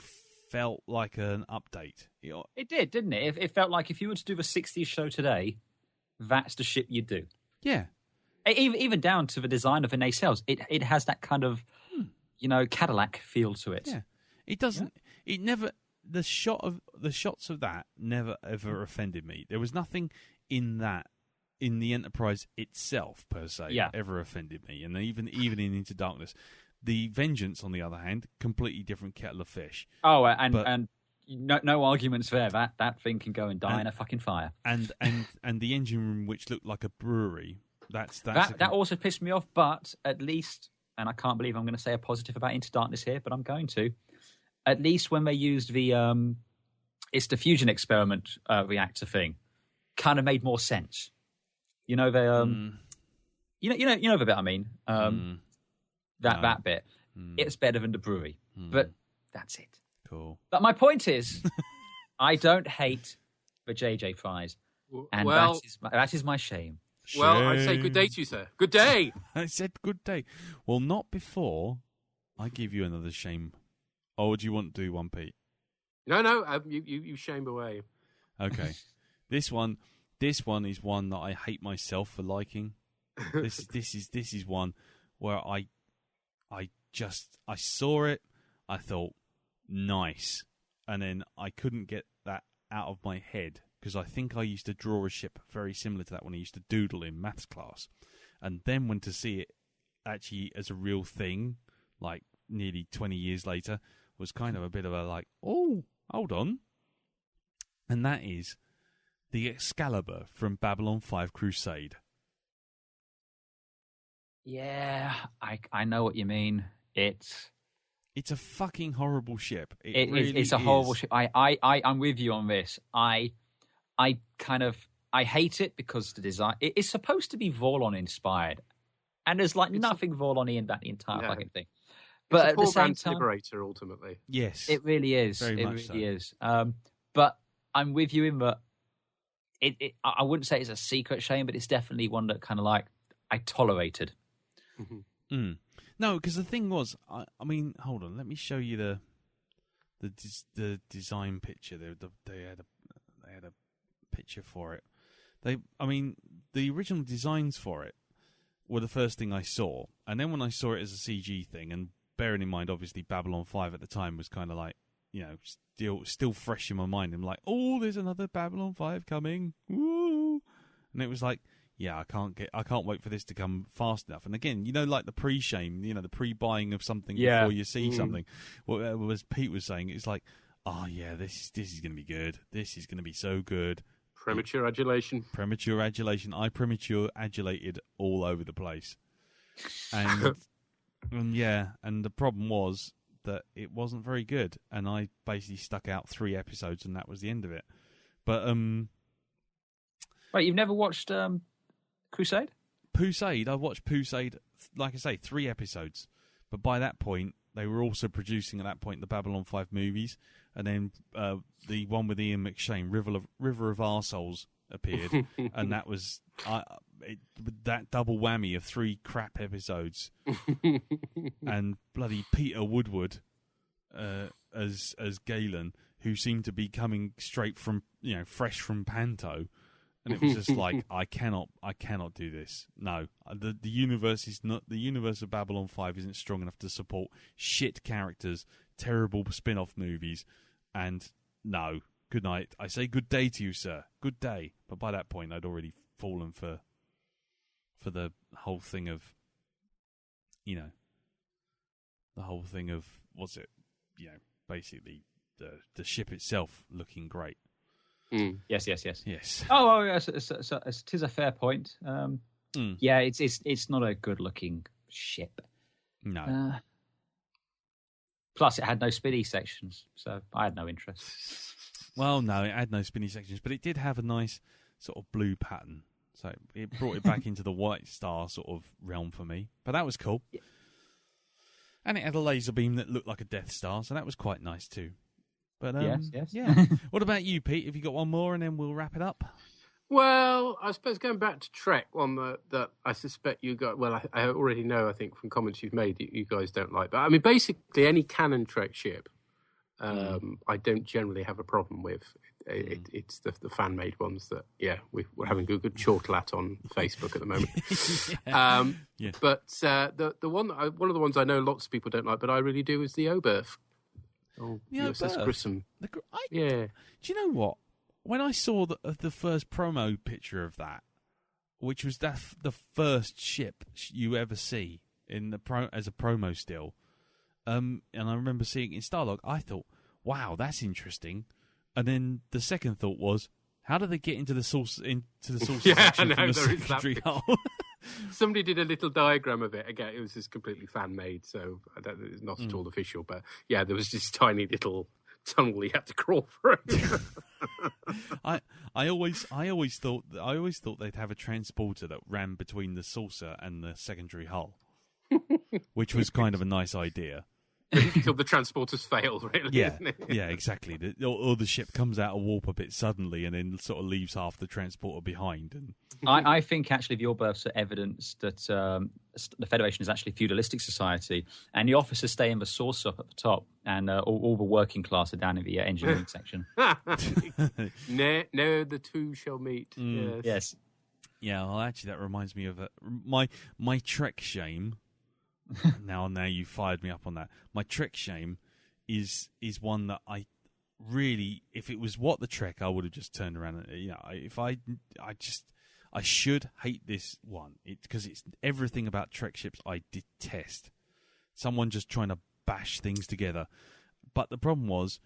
S2: felt like an update.
S3: It did, didn't it? It felt like if you were to do the 60s show today, that's the ship you'd do.
S2: Yeah.
S3: Even down to the design of the nacelles. It has that kind of, Cadillac feel to it.
S2: Yeah. It doesn't... Yeah. It never... The shots of that never, ever offended me. There was nothing in the Enterprise itself, per se, ever offended me. And even in Into Darkness. The Vengeance, on the other hand, completely different kettle of fish.
S3: Oh, and no arguments there. That thing can go and die in a fucking fire.
S2: And the engine room, which looked like a brewery,
S3: that also pissed me off. But at least, and I can't believe I'm going to say a positive about Into Darkness here, but I'm going to. At least when they used it's the fusion experiment reactor thing, kind of made more sense. You know the bit I mean. That bit, it's better than the brewery, but that's it.
S2: Cool.
S3: But my point is, I don't hate the JJ prize, and that is my shame.
S4: Well, I say good day to you, sir. Good day.
S2: I said good day. Well, not before I give you another shame. Or do you want to do one, Pete?
S4: No. You shame away.
S2: Okay. This one is one that I hate myself for liking. This is one where I saw it, I thought, nice. And then I couldn't get that out of my head because I think I used to draw a ship very similar to that when I used to doodle in maths class. And then when to see it actually as a real thing, like nearly 20 years later, was kind of a bit of a like, oh, hold on. And that is the Excalibur from Babylon 5 Crusade.
S3: Yeah, I know what you mean. It's
S2: a fucking horrible ship.
S3: It's a horrible ship. I'm with you on this. I hate it because the design. It's supposed to be Vorlon inspired, and there's nothing Vorlon in that entire fucking thing. But
S4: it's
S3: at the same time,
S4: Liberator ultimately.
S2: Yes,
S3: it really is.
S2: Very much
S3: really is. But I'm with you in that. I wouldn't say it's a secret shame, but it's definitely one that kind of I tolerated.
S2: Mm. No, because the thing was, I mean, hold on, let me show you the design picture. They had picture for it. The original designs for it were the first thing I saw, and then when I saw it as a CG thing, and bearing in mind, obviously, Babylon 5 at the time was kind of like, still fresh in my mind. I'm like, oh, there's another Babylon 5 coming, woo! And it was like, yeah, I can't wait for this to come fast enough. And again, like the pre-shame, the pre-buying of something before you see something. Well, as Pete was saying, it's like, oh yeah, this is going to be good. This is going to be so good.
S4: Premature adulation.
S2: I premature adulated all over the place. And, and the problem was that it wasn't very good. And I basically stuck out 3 episodes and that was the end of it. But,
S3: Wait, you've never watched Crusade?
S2: Pusade, I watched Pusade, like I say, 3 episodes. But by that point, they were also producing at that point the Babylon 5 movies. And then the one with Ian McShane, River of Arseholes, appeared, and that was that double whammy of 3 crap episodes, and bloody Peter Woodward as Galen, who seemed to be coming straight from fresh from Panto, and it was just like I cannot do this. No, the universe of Babylon 5 isn't strong enough to support shit characters, terrible spin-off movies, and no. Good night. I say good day to you, sir. Good day. But by that point, I'd already fallen for the whole thing of, what's it? Basically the ship itself looking great.
S3: Yes.
S2: Yes.
S3: Oh, yes. It is a fair point. Yeah, it's not a good looking ship.
S2: No.
S3: Plus, it had no spinny sections, so I had no interest.
S2: Well, no, it had no spinny sections, but it did have a nice sort of blue pattern. So it brought it back into the White Star sort of realm for me. But that was cool. Yeah. And it had a laser beam that looked like a Death Star, so that was quite nice too. But
S3: yes.
S2: Yeah. What about you, Pete? Have you got one more and then we'll wrap it up?
S4: Well, I suppose going back to Trek, one that I suspect you got, well, I already know, I think, from comments you've made, you guys don't like. But, I mean, basically, any canon Trek ship, I don't generally have a problem with. It's the fan-made ones that, we're having a good chortlet on Facebook at the moment. But one of the ones I know lots of people don't like, but I really do, is the Oberth. Oh, USS Grissom.
S2: Do you know what? When I saw the first promo picture of that, which was the first ship you ever see in as a promo still, and I remember seeing it in Starlog, I thought, wow, that's interesting. And then the second thought was, how do they get into the source section from the secondary hull?
S4: Somebody did a little diagram of it. Again, it was just completely fan-made, so it's not at all official. But yeah, there was this tiny little tunnel you had to crawl through.
S2: I always thought they'd have a transporter that ran between the saucer and the secondary hull, which was kind of a nice idea.
S4: Until the transporters fail, really.
S2: Yeah, exactly. Or the ship comes out of warp a bit suddenly and then sort of leaves half the transporter behind. And
S3: I think actually the Oberths are evidence that the Federation is actually a feudalistic society, and the officers stay in the saucer up at the top, and all the working class are down in the engineering section.
S4: No, the two shall meet.
S3: Yes.
S2: Yeah, well, actually, that reminds me of my Trek shame. Now you fired me up on that. My Trek shame is one that I really, if it was What the Trek, I would have just turned around and I should hate this one because it's everything about Trek ships I detest. Someone just trying to bash things together. But the problem was,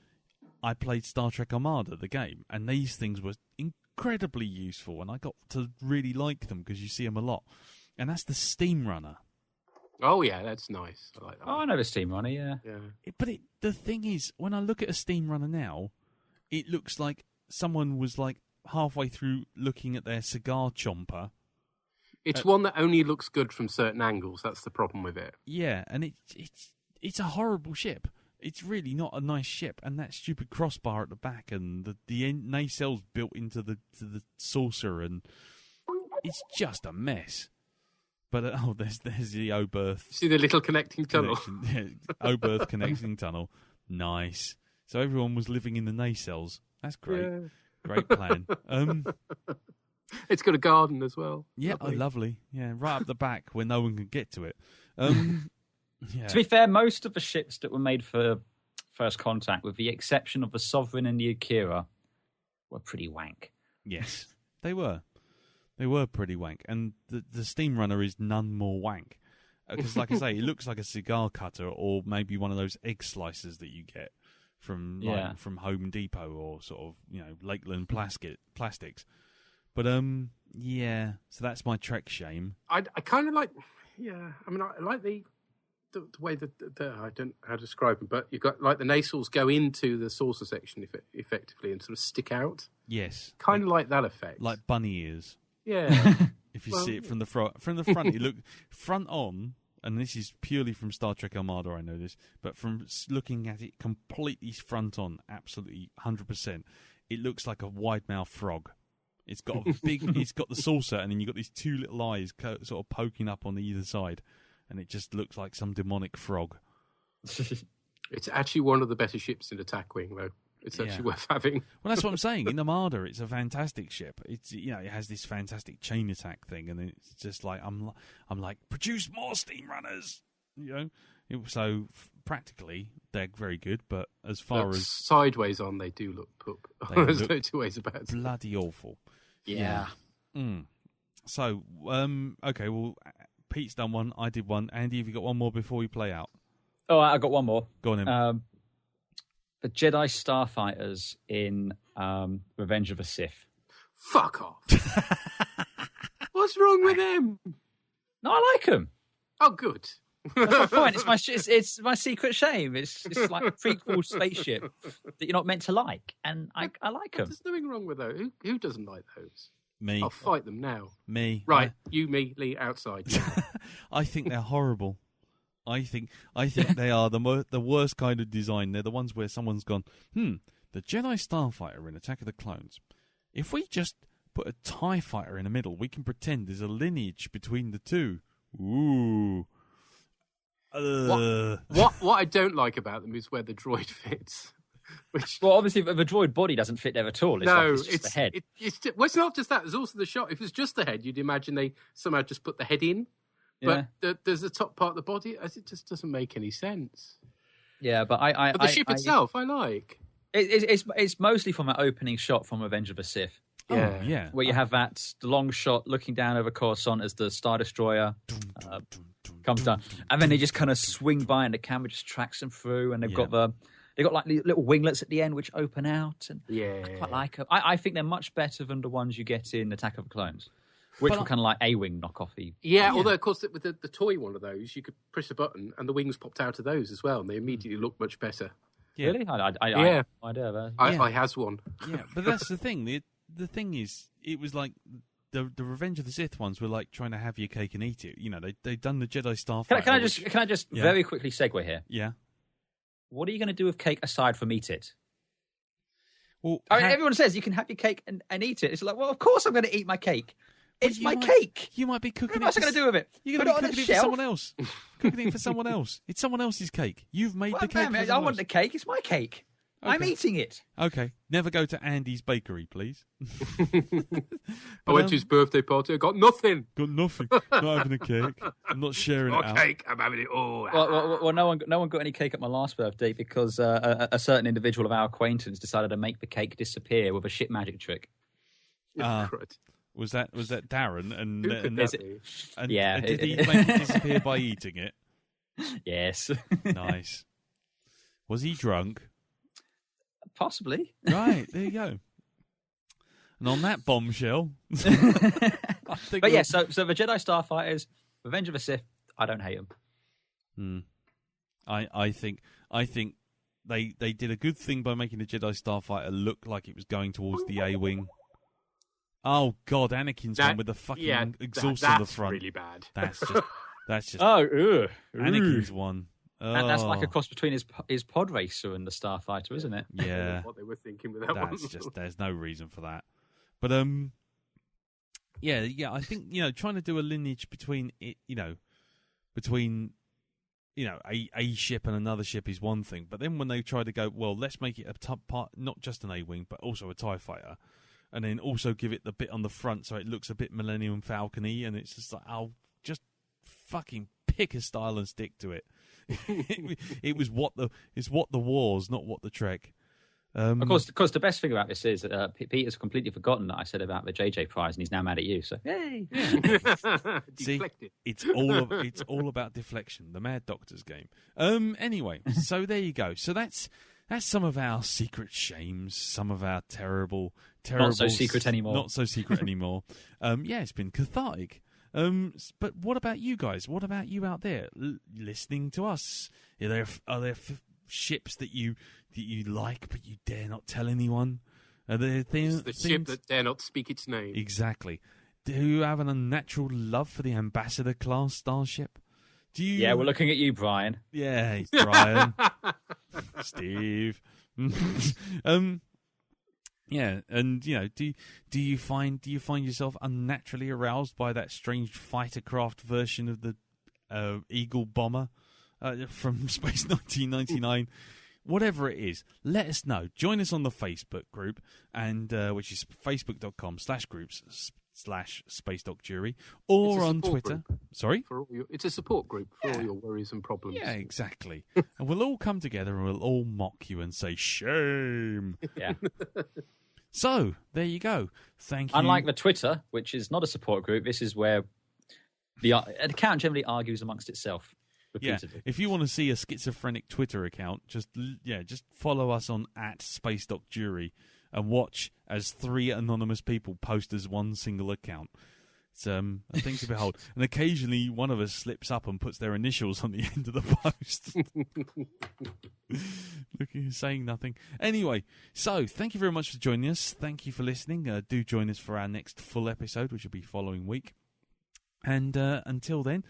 S2: I played Star Trek Armada, the game, and these things were incredibly useful, and I got to really like them because you see them a lot. And that's the Steam Runner.
S4: Oh, yeah, that's nice. I like that.
S3: Oh, I know the Steam Runner, yeah.
S2: But the thing is, when I look at a Steam Runner now, it looks like someone was like halfway through looking at their cigar chomper.
S4: It's one that only looks good from certain angles. That's the problem with it.
S2: Yeah, and it's a horrible ship. It's really not a nice ship, and that stupid crossbar at the back, and the nacelles built into the saucer, and it's just a mess. But there's the Oberth.
S4: See the little connecting tunnel.
S2: Oberth connecting tunnel. Nice. So everyone was living in the nacelles. That's great. Great plan.
S4: It's got a garden as well.
S2: Yeah,
S4: Lovely.
S2: lovely. Yeah, right up the back where no one can get to it. Yeah.
S3: To be fair, most of the ships that were made for First Contact, with the exception of the Sovereign and the Akira, were pretty wank.
S2: Yes, they were. They were pretty wank. And the Steam Runner is none more wank. Because, like I say, it looks like a cigar cutter or maybe one of those egg slicers that you get from from Home Depot or sort of, Lakeland plastics. But, yeah, so that's my Trek shame.
S4: I kind of like, I mean, I like the way that I don't know how to describe them, but you've got like the nacelles go into the saucer section effectively and sort of stick out.
S2: Yes.
S4: Kind of like that effect.
S2: Like bunny ears.
S4: Yeah.
S2: If you see it from the front. From the front, you look front on, and this is purely from Star Trek Armada, I know this, but from looking at it completely front on, absolutely 100%, it looks like a wide-mouthed frog. It's got a big, it's got the saucer, and then you've got these two little eyes sort of poking up on either side, and it just looks like some demonic frog.
S4: It's actually one of the better ships in Attack Wing, though. It's actually worth having.
S2: Well, that's what I'm saying. In Armada, it's a fantastic ship. It's it has this fantastic chain attack thing, and it's just like I'm like, produce more Steam Runners, So practically, they're very good, but as far as
S4: sideways on, they do look poop. There's no two ways about it.
S2: Bloody awful.
S3: Yeah.
S2: So, okay, well, Pete's done one. I did one. Andy, have you got one more before we play out?
S3: Oh, I got one more.
S2: Go on in.
S3: The Jedi Starfighters in Revenge of the Sith.
S4: Fuck off. What's wrong with them?
S3: No, I like them.
S4: Oh, good.
S3: That's my point. It's my secret shame. It's like a prequel spaceship that you're not meant to like, and I like them.
S4: There's nothing wrong with those. Who doesn't like those?
S2: Me.
S4: I'll fight them now.
S2: Me.
S4: Right, you, me, Lee, outside.
S2: I think they're horrible. I think they are the worst kind of design. They're the ones where someone's gone, the Jedi Starfighter in Attack of the Clones. If we just put a TIE fighter in the middle, we can pretend there's a lineage between the two. Ooh.
S4: What I don't like about them is where the droid fits.
S3: Well, obviously, the droid body doesn't fit there at all. It's just the head.
S4: It's not just that. There's also the shot. If it's just the head, you'd imagine they somehow just put the head in. But there's the top part of the body. It just doesn't make any sense.
S3: Yeah, but
S4: But the ship itself, I like.
S3: It's mostly from an opening shot from Revenge of the Sith.
S2: Yeah.
S3: Where you have the long shot looking down over Coruscant as the Star Destroyer comes down, and then they just kind of swing by, and the camera just tracks them through, and they've got like little winglets at the end which open out, and I quite like them. I think they're much better than the ones you get in Attack of the Clones. Which were kind of like A-wing knockoffy.
S4: Yeah, although, of course, with the toy one of those, you could press a button and the wings popped out of those as well, and they immediately look much better.
S2: Yeah.
S3: Really? I
S4: has one.
S2: Yeah, but that's the thing. The thing is, it was like the Revenge of the Sith ones were like trying to have your cake and eat it. They'd done the Jedi Starfighter.
S3: Can I just very quickly segue here?
S2: Yeah.
S3: What are you going to do with cake aside from eat it?
S2: Well,
S3: everyone says you can have your cake and eat it. It's like, well, of course I'm going to eat my cake. It's my cake.
S2: You might be cooking it.
S3: What's I going to do with it?
S2: You're going to be cooking it for someone else. Cooking it for someone else. It's someone else's cake. You've made the cake.
S3: I want the cake. It's my cake. Okay. I'm eating it.
S2: Okay. Never go to Andy's bakery, please.
S4: I went to his birthday party. I got nothing.
S2: Got nothing. Not having a cake. I'm not sharing it out.
S4: Cake. I'm having it all.
S3: Well, no one got any cake at my last birthday because a certain individual of our acquaintance decided to make the cake disappear with a shit magic trick.
S2: Was that Darren? And
S3: did
S2: he make it disappear by eating it?
S3: Yes.
S2: Nice. Was he drunk?
S3: Possibly.
S2: Right, there you go. And on that bombshell,
S3: so the Jedi Starfighters, Revenge of the Sith, I don't hate them.
S2: I think they did a good thing by making the Jedi Starfighter look like it was going towards the A-wing. Oh God, Anakin's one with the fucking exhaust on the front.
S4: That's really bad.
S2: That's just.
S3: Anakin's
S2: one.
S3: And that's like a cross between his pod racer and the Starfighter, isn't it?
S2: Yeah.
S4: What they were thinking with that one.
S2: There's no reason for that. But I think trying to do a lineage between it, between a ship and another ship is one thing, but then when they try to go, well, let's make it a part, not just an A-wing, but also a TIE fighter, and then also give it the bit on the front so it looks a bit Millennium Falcon-y, and it's just like, I'll just fucking pick a style and stick to it. It's what the wars, not what the trek.
S3: Of course, the best thing about this is that Peter's completely forgotten that I said about the JJ prize, and he's now mad at you. So, hey,
S2: see, it's all about deflection. The Mad Doctor's game. Anyway, so there you go. So that's some of our secret shames, some of our terrible,
S3: not so secret anymore.
S2: Not so secret anymore. It's been cathartic. But what about you guys? What about you out there listening to us? Are there ships that you like but you dare not tell anyone? Are there things?
S4: The ship that dare not speak its name.
S2: Exactly. Do you have an unnatural love for the Ambassador class starship? Do you?
S3: Yeah, we're looking at you, Brian.
S2: Yeah, Brian. Steve. Yeah, and do you find yourself unnaturally aroused by that strange fighter craft version of the Eagle bomber from Space 1999? Whatever it is, let us know. Join us on the Facebook group, and which is facebook.com/groups/SpaceDocJury, or on Twitter.
S4: Group.
S2: Sorry?
S4: It's a support group for all your worries and problems.
S2: Yeah, exactly. And we'll all come together and we'll all mock you and say, shame.
S3: Yeah.
S2: So, there you go. Thank you.
S3: Unlike the Twitter, which is not a support group, this is where the account generally argues amongst itself. Repeatedly.
S2: Yeah, if you want to see a schizophrenic Twitter account, just follow us on @SpaceDocJury and watch as 3 anonymous people post as one single account. It's a thing to behold. And occasionally one of us slips up and puts their initials on the end of the post. Saying nothing. Anyway, so thank you very much for joining us. Thank you for listening. Do join us for our next full episode, which will be following week. And until then,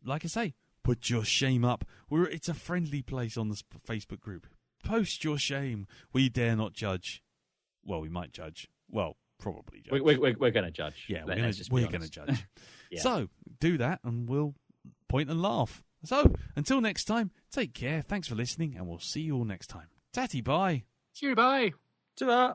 S2: like I say, put your shame up. It's a friendly place on the Facebook group. Post your shame. We dare not judge. Well, we might judge. Well, probably judge.
S3: We're going to judge.
S2: Yeah, we're going to judge.
S3: Yeah.
S2: So, do that and we'll point and laugh. So, until next time, take care. Thanks for listening, and we'll see you all next time. Tatty, bye.
S4: Cheerio, bye.
S3: Ta-da.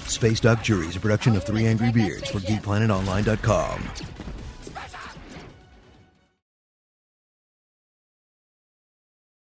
S7: Space Doc Jury is a production of 3 Angry Beards for GeekPlanetOnline.com.